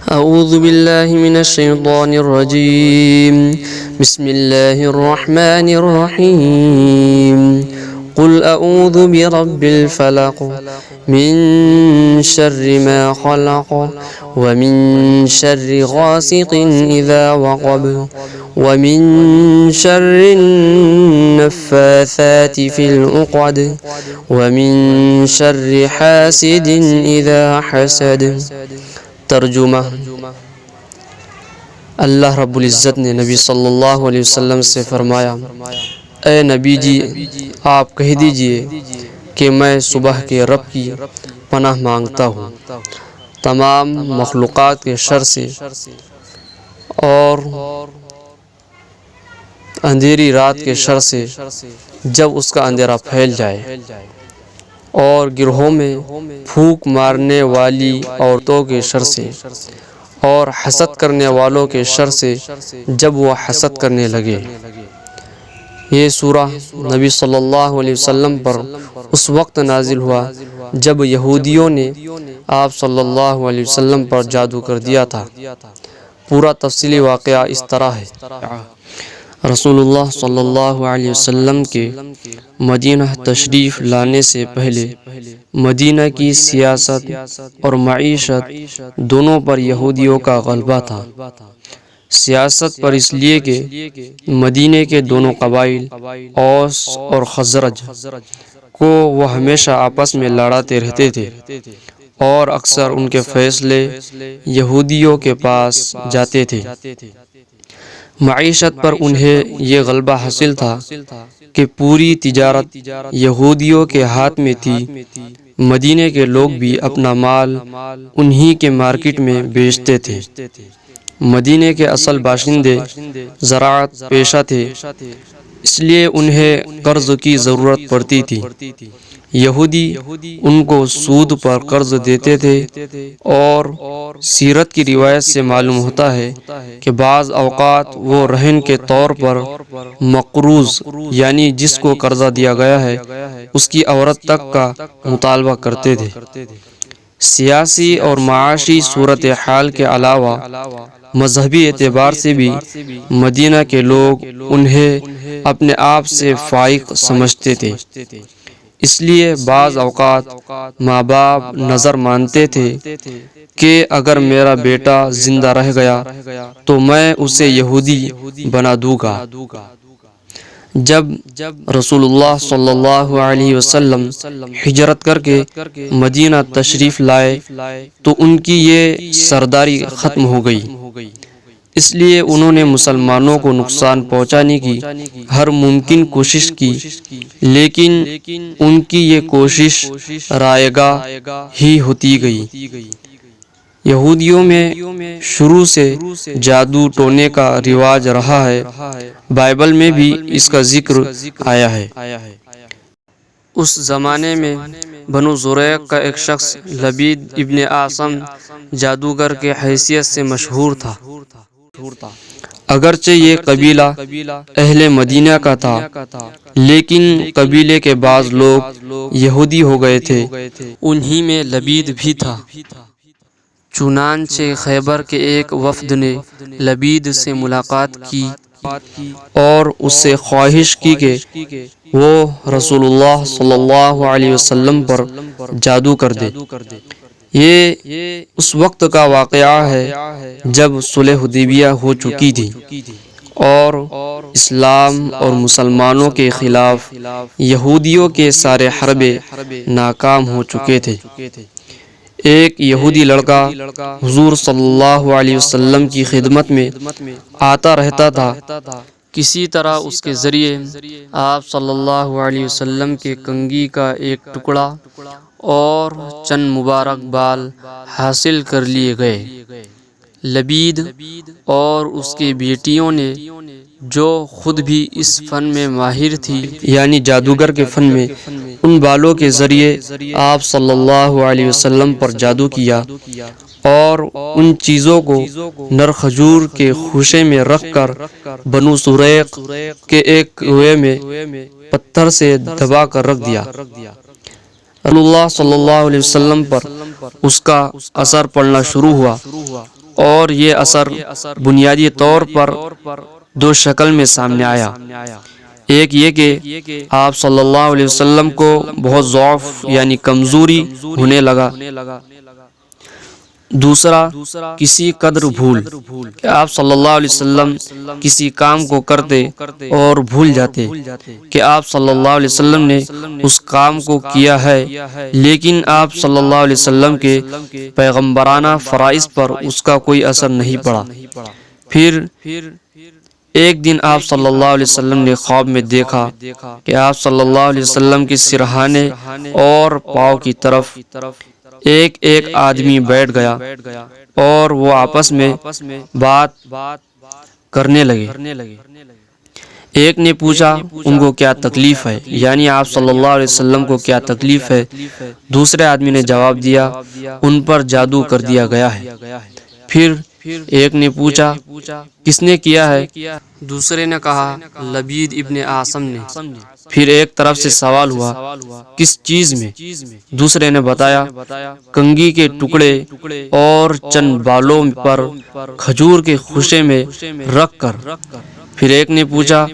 أعوذ بالله من الشيطان الرجيم. بسم الله الرحمن الرحيم. قل أعوذ برب الفلق من شر ما خلق ومن شر غاسق إذا وقب ومن شر النفاثات في العقد ومن شر حاسد إذا حسد. ترجمہ: اللہ رب العزت نے نبی صلی اللہ علیہ وسلم سے فرمایا، اے نبی جی، آپ کہہ دیجئے کہ میں صبح کے رب کی پناہ مانگتا ہوں تمام مخلوقات کے شر سے اور اندھیری رات کے شر سے جب اس کا اندھیرا پھیل جائے، اور گروہوں میں پھونک مارنے والی عورتوں کے شر سے، اور حسد کرنے والوں کے شر سے جب وہ حسد کرنے لگے۔ یہ سورہ نبی صلی اللہ علیہ وسلم پر اس وقت نازل ہوا جب یہودیوں نے آپ صلی اللہ علیہ وسلم پر جادو کر دیا تھا۔ پورا تفصیلی واقعہ اس طرح ہے۔ رسول اللہ صلی اللہ علیہ وسلم کے مدینہ تشریف لانے سے پہلے مدینہ کی سیاست اور معیشت دونوں پر یہودیوں کا غلبہ تھا۔ سیاست پر اس لیے کہ مدینہ کے دونوں قبائل اوس اور خزرج کو وہ ہمیشہ آپس میں لڑاتے رہتے تھے، اور اکثر ان کے فیصلے یہودیوں کے پاس جاتے تھے۔ معیشت پر انہیں یہ غلبہ حاصل تھا کہ پوری تجارت یہودیوں کے ہاتھ میں تھی۔ مدینے کے لوگ بھی اپنا مال انہی کے مارکیٹ میں بیچتے تھے۔ مدینے کے اصل باشندے زراعت پیشہ تھے، اس لیے انہیں قرض کی ضرورت پڑتی تھی۔ یہودی ان کو سود پر قرض دیتے تھے، اور سیرت کی روایت سے معلوم ہوتا ہے کہ بعض اوقات وہ رہن کے طور پر مقروض یعنی جس کو قرضہ دیا گیا ہے اس کی عورت تک کا مطالبہ کرتے تھے۔ سیاسی اور معاشی صورتحال کے علاوہ مذہبی اعتبار سے بھی مدینہ کے لوگ انہیں اپنے آپ سے فائق سمجھتے تھے، اس لیے بعض اوقات ماں باپ نظر مانتے تھے کہ اگر میرا بیٹا زندہ رہ گیا تو میں اسے یہودی بنا دوں گا۔ جب رسول اللہ صلی اللہ علیہ وسلم ہجرت کر کے مدینہ تشریف لائے تو ان کی یہ سرداری ختم ہو گئی، اس لیے انہوں نے مسلمانوں کو نقصان پہنچانے کی ہر ممکن کوشش کی، لیکن ان کی یہ کوشش رائے گاہ ہی ہوتی گئی۔ یہودیوں میں شروع سے جادو ٹونے کا رواج رہا ہے، بائبل میں بھی اس کا ذکر آیا ہے۔ اس زمانے میں بنو زریق کا ایک شخص لبید ابن اعصم جادوگر کے حیثیت سے مشہور تھا۔ اگرچہ یہ قبیلہ اہل مدینہ کا تھا، لیکن قبیلے کے بعض لوگ یہودی ہو گئے تھے، انہی میں لبید بھی تھا۔ چنانچہ خیبر کے ایک وفد نے لبید سے ملاقات کی اور اس سے خواہش کی کہ وہ رسول اللہ صلی اللہ علیہ وسلم پر جادو کر دے۔ یہ اس وقت کا واقعہ ہے جب صلح حدیبیہ ہو چکی تھی اور اسلام اور مسلمانوں کے خلاف یہودیوں کے سارے حربے ناکام ہو چکے تھے۔ ایک یہودی لڑکا حضور صلی اللہ علیہ وسلم کی خدمت میں آتا رہتا تھا۔ کسی طرح اس کے ذریعے آپ صلی اللہ علیہ وسلم کے کنگھی کا ایک ٹکڑا اور چند مبارک بال حاصل کر لیے گئے۔ لبید اور اس کی بیٹیوں نے، جو خود بھی اس فن میں ماہر تھی یعنی جادوگر کے فن میں، ان بالوں کے ذریعے آپ صلی اللہ علیہ وسلم پر جادو کیا اور ان چیزوں کو نر کھجور کے خوشے میں رکھ کر بنو زریق کے ایک کنویں میں پتھر سے دبا کر رکھ دیا۔ رسول اللہ صلی اللہ علیہ وسلم پر اس کا اثر پڑنا شروع ہوا اور یہ اثر بنیادی طور پر دو شکل میں سامنے آیا۔ ایک یہ کہ آپ صلی اللہ علیہ وسلم کو بہت ضعف یعنی کمزوری ہونے لگا، دوسرا کسی قدر بھول کہ آپ صلی اللہ علیہ وسلم کسی کام کو کرتے اور بھول جاتے کہ آپ صلی اللہ علیہ وسلم نے اس کام کو کیا ہے، لیکن آپ صلی اللہ علیہ وسلم کے پیغمبرانہ فرائض پر اس کا کوئی اثر نہیں پڑا۔ پھر ایک دن آپ صلی اللہ علیہ وسلم نے خواب میں دیکھا کہ آپ صلی اللہ علیہ وسلم کے سرہانے اور پاؤں کی طرف ایک ایک آدمی بیٹھ گیا اور وہ آپس میں بات کرنے لگے۔ ایک نے پوچھا ان کو کیا تکلیف ہے، یعنی آپ صلی اللہ علیہ وسلم کو کیا تکلیف ہے؟ دوسرے آدمی نے جواب دیا ان پر جادو کر دیا گیا ہے۔ پھر ایک نے پوچھا کس نے کیا ہے؟ دوسرے نے کہا لبید ابن عاصم نے۔ پھر ایک طرف سے سوال ہوا کس چیز میں؟ دوسرے نے بتایا کنگھی کے ٹکڑے اور چند بالوں پر کھجور کے خوشے میں رکھ کر۔ پھر ایک نے پوچھا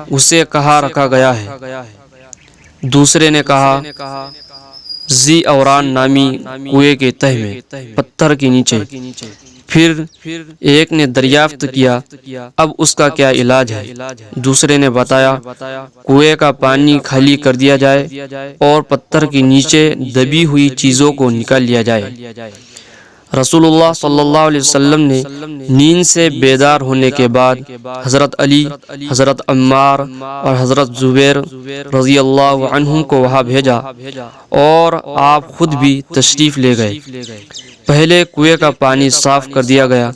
اسے کہاں رکھا گیا ہے؟ دوسرے نے کہا ذی اوران نامی کنویں کے تہہ میں پتھر کے نیچے۔ پھر ایک نے دریافت کیا اب اس کا کیا علاج ہے؟ دوسرے نے بتایا کنویں کا پانی خالی کر دیا جائے اور پتھر کے نیچے دبی ہوئی چیزوں کو نکال لیا جائے۔ رسول اللہ صلی اللہ علیہ وسلم نے نیند سے بیدار ہونے کے بعد حضرت علی، حضرت عمار اور حضرت زبیر رضی اللہ عنہم کو وہاں بھیجا اور آپ خود بھی تشریف لے گئے۔ پہلے کنویں کا پانی صاف کر دیا گیا،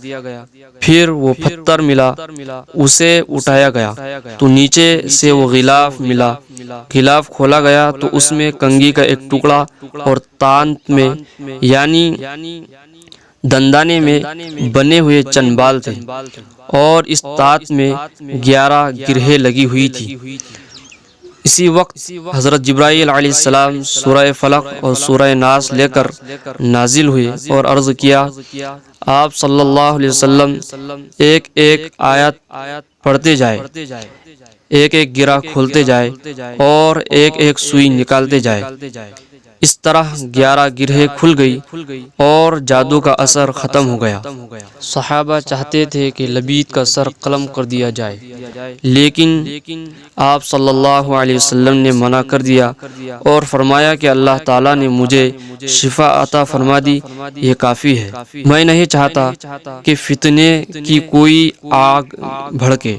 پھر وہ پتھر ملا اسے اٹھایا گیا تو نیچے سے وہ غلاف ملا، غلاف کھولا گیا تو اس میں کنگھی کا ایک ٹکڑا اور تانت میں یعنی دندانے میں بنے ہوئے چند بال تھے اور اس تانت میں 11 گرہیں لگی ہوئی تھی۔ اسی وقت حضرت جبرائیل علیہ السلام سورہ فلق اور سورہ ناس لے کر نازل ہوئے اور عرض کیا آپ صلی اللہ علیہ وسلم ایک ایک آیت پڑھتے جائے، ایک ایک گرہ کھولتے جائے اور ایک ایک سوئی نکالتے جائے۔ اس طرح 11 گرہیں کھل گئی اور جادو کا اثر ختم ہو گیا۔ صحابہ چاہتے تھے کہ لبید کا سر قلم کر دیا جائے، لیکن آپ صلی اللہ علیہ وسلم نے منع کر دیا اور فرمایا کہ اللہ تعالیٰ نے مجھے شفا عطا فرما دی، یہ کافی ہے، میں نہیں چاہتا کہ فتنے کی کوئی آگ بھڑکے۔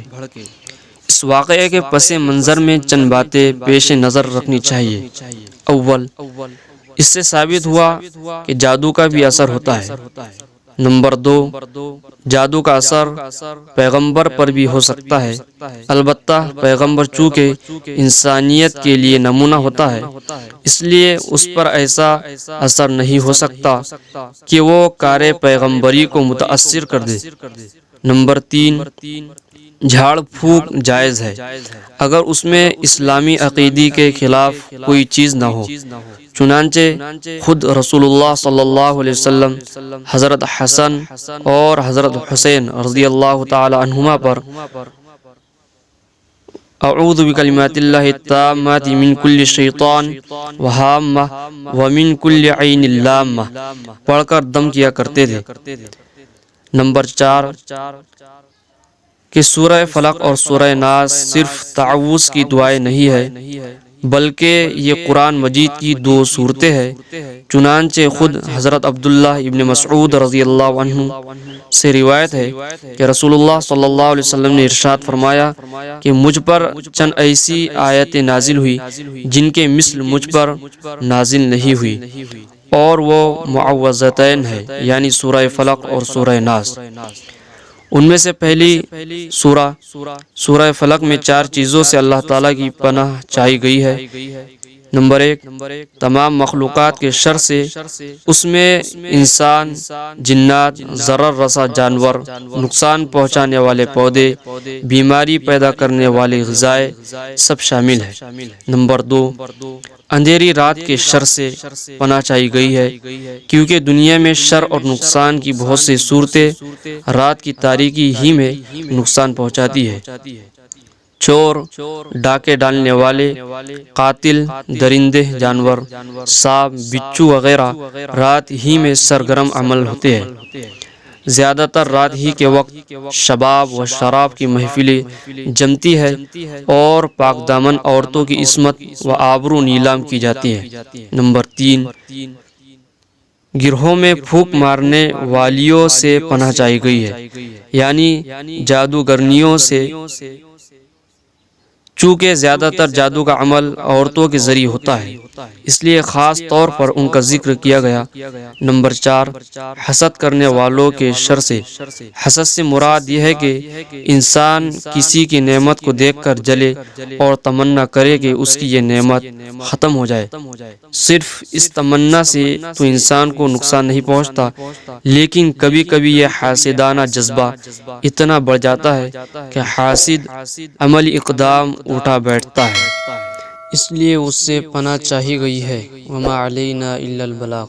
اس واقعے کے پس منظر میں چند باتیں پیش نظر رکھنی چاہیے۔ اول، اس سے ثابت ہوا کہ جادو کا بھی اثر ہوتا ہے۔ نمبر 2، جادو کا اثر پیغمبر پر بھی ہو سکتا ہے، البتہ پیغمبر چونکہ انسانیت کے لیے نمونہ ہوتا ہے اس لیے اس پر ایسا اثر نہیں ہو سکتا کہ وہ کار پیغمبری کو متاثر کر دے۔ نمبر 3، جھاڑ پھونک جائز ہے اگر اس میں اسلامی عقیدے کے خلاف کوئی چیز نہ ہو، چنانچہ خود رسول اللہ صلی اللہ علیہ وسلم حضرت حسن اور حضرت حسین رضی اللہ تعالی عنہما پر اعوذ بکلمات اللہ التامات من کل شیطان وہامہ ومن کل عین لامہ پڑھ کر دم کیا کرتے تھے۔ نمبر 4، کہ سورہ فلق اور سورہ ناس صرف تعوذ کی دعائیں نہیں ہے بلکہ یہ قرآن مجید کی 2 صورتیں ہیں۔ چنانچہ خود حضرت عبداللہ ابن مسعود رضی اللہ عنہ سے روایت ہے کہ رسول اللہ صلی اللہ علیہ وسلم نے ارشاد فرمایا کہ مجھ پر چند ایسی آیتیں نازل ہوئی جن کے مثل مجھ پر نازل نہیں ہوئی، اور وہ معوذتین ہے یعنی سورہ فلق اور سورہ ناس۔ ان میں سے پہلی سورہ فلق میں 4 چیزوں سے اللہ تعالیٰ کی پناہ چاہی گئی ہے۔ نمبر 1، تمام مخلوقات کے شر سے، اس میں انسان، جنات، ضرر رسا جانور، نقصان پہنچانے والے پودے، بیماری پیدا کرنے والی غذائیں سب شامل ہیں۔ نمبر 2، اندھیری رات کے شر سے پناہ چاہی گئی ہے، کیونکہ دنیا میں شر اور نقصان کی بہت سی صورتیں رات کی تاریکی ہی میں نقصان پہنچاتی ہے۔ چور، ڈاکے ڈالنے والے، قاتل، درندے جانور، سانپ، بچھو وغیرہ رات ہی میں سرگرم عمل ہوتے ہیں۔ زیادہ تر رات ہی کے وقت شباب و شراب کی محفلیں جمتی ہے اور پاک دامن عورتوں کی عصمت و آبرو نیلام کی جاتی ہے۔ نمبر 3، گروہوں میں پھونک مارنے والیوں سے پناہ چاہی گئی ہے، یعنی جادوگرنیوں سے، چونکہ زیادہ تر جادو کا عمل عورتوں کے ذریعے ہوتا ہے، اس لیے خاص طور پر ان کا ذکر کیا گیا۔ نمبر 4، حسد کرنے والوں کے شر سے۔ حسد سے مراد یہ ہے کہ انسان کسی کی نعمت کو دیکھ کر جلے اور تمنا کرے کہ اس کی یہ نعمت ختم ہو جائے۔ صرف اس تمنا سے تو انسان کو نقصان نہیں پہنچتا، لیکن کبھی کبھی یہ حاسدانہ جذبہ اتنا بڑھ جاتا ہے کہ حاسد عملی اقدام اٹھا بیٹھتا ہے، اس لیے اس سے پناہ چاہی گئی ہے۔ وما علینا الا البلاغ۔